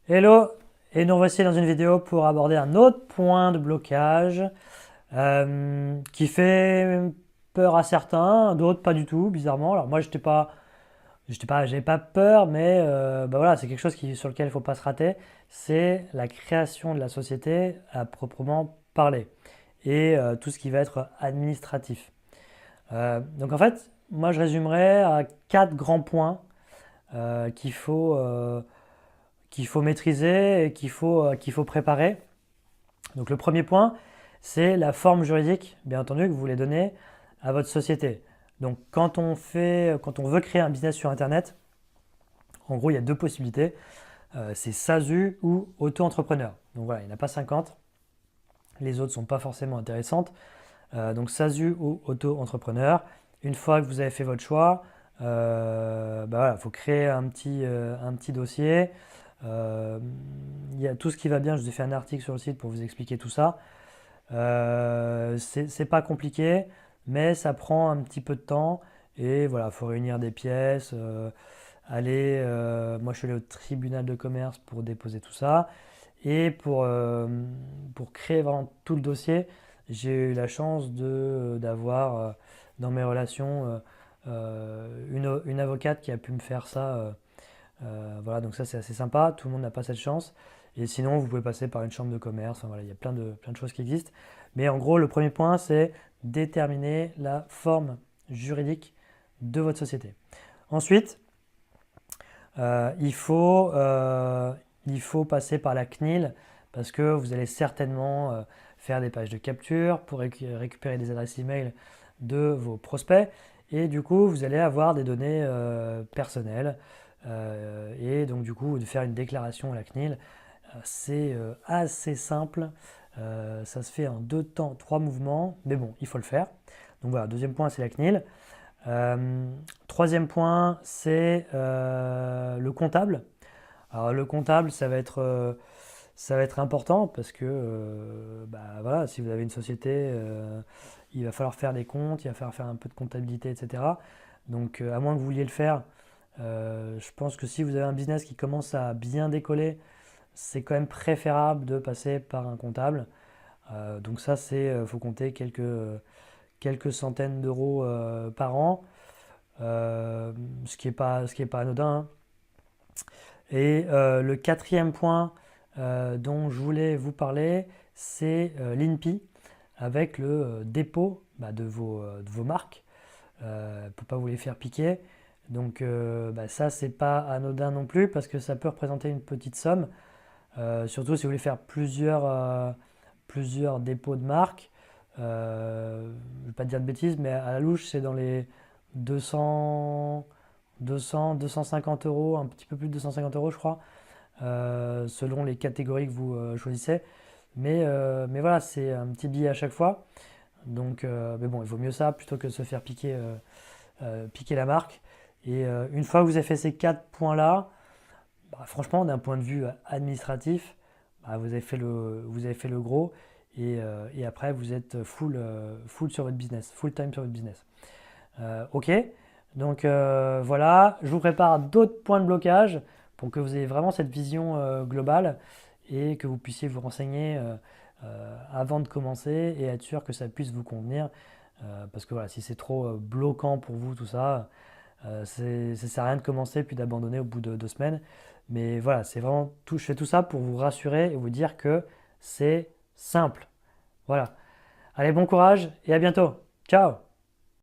Hello, et nous voici dans une vidéo pour aborder un autre point de blocage qui fait peur à certains, d'autres pas du tout, bizarrement. Alors moi, j'avais pas peur, mais bah voilà, c'est quelque chose sur lequel il ne faut pas se rater. C'est la création de la société à proprement parler et tout ce qui va être administratif. Donc en fait, moi je résumerais à quatre grands points euh, qu'il faut euh, qu'il faut maîtriser et qu'il faut préparer. Donc le premier point, c'est la forme juridique, bien entendu, que vous voulez donner à votre société. Donc quand on veut créer un business sur Internet, en gros, il y a deux possibilités. C'est SASU ou auto-entrepreneur. Donc voilà, il n'y en a pas 50. Les autres ne sont pas forcément intéressantes. Donc SASU ou auto-entrepreneur. Une fois que vous avez fait votre choix, bah voilà, faut créer un petit dossier. Il y a tout ce qui va bien. Je vous ai fait un article sur le site pour vous expliquer tout ça. C'est pas compliqué, mais ça prend un petit peu de temps. Et voilà, il faut réunir des pièces. Moi je suis allé au tribunal de commerce pour déposer tout ça. Et pour créer vraiment tout le dossier, j'ai eu la chance d'avoir dans mes relations une avocate qui a pu me faire ça. Voilà, donc ça c'est assez sympa, tout le monde n'a pas cette chance. Et sinon, vous pouvez passer par une chambre de commerce, enfin, voilà, il y a plein de choses qui existent. Mais en gros, le premier point, c'est déterminer la forme juridique de votre société. Ensuite, euh, il faut, euh, il faut passer par la CNIL parce que vous allez certainement faire des pages de capture pour récupérer des adresses email de vos prospects et du coup vous allez avoir des données personnelles et donc du coup de faire une déclaration à la CNIL. C'est assez simple. Ça se fait en deux temps, trois mouvements, mais bon, il faut le faire. Donc voilà, deuxième point, c'est la CNIL. Troisième point, c'est le comptable. Alors le comptable, ça va être important parce que bah, voilà, si vous avez une société, il va falloir faire des comptes, il va falloir faire un peu de comptabilité, etc. Donc à moins que vous vouliez le faire, je pense que si vous avez un business qui commence à bien décoller, c'est quand même préférable de passer par un comptable. Donc ça, faut compter quelques centaines d'euros par an, ce qui est pas anodin, hein. Et le quatrième point dont je voulais vous parler, c'est l'INPI avec le dépôt bah, de vos marques pour pas vous les faire piquer. Donc bah, ça, c'est pas anodin non plus parce que ça peut représenter une petite somme. Surtout si vous voulez faire plusieurs dépôts de marque. Je ne vais pas dire de bêtises, mais à la louche, c'est dans les 200, 250 euros, un petit peu plus de 250 euros, je crois, selon les catégories que vous choisissez. Mais voilà, c'est un petit billet à chaque fois. Donc, mais bon, il vaut mieux ça plutôt que de se faire piquer la marque. Et une fois que vous avez fait ces quatre points-là, bah, franchement, d'un point de vue administratif, bah, vous avez fait le gros et après vous êtes full sur votre business, full time sur votre business. Ok, donc voilà, je vous prépare d'autres points de blocage pour que vous ayez vraiment cette vision globale et que vous puissiez vous renseigner avant de commencer et être sûr que ça puisse vous convenir. Parce que voilà, si c'est trop bloquant pour vous tout ça, ça sert à rien de commencer puis d'abandonner au bout de 2 semaines. Mais voilà, c'est vraiment tout, je fais tout ça pour vous rassurer et vous dire que c'est simple. Voilà. Allez, bon courage et à bientôt. Ciao!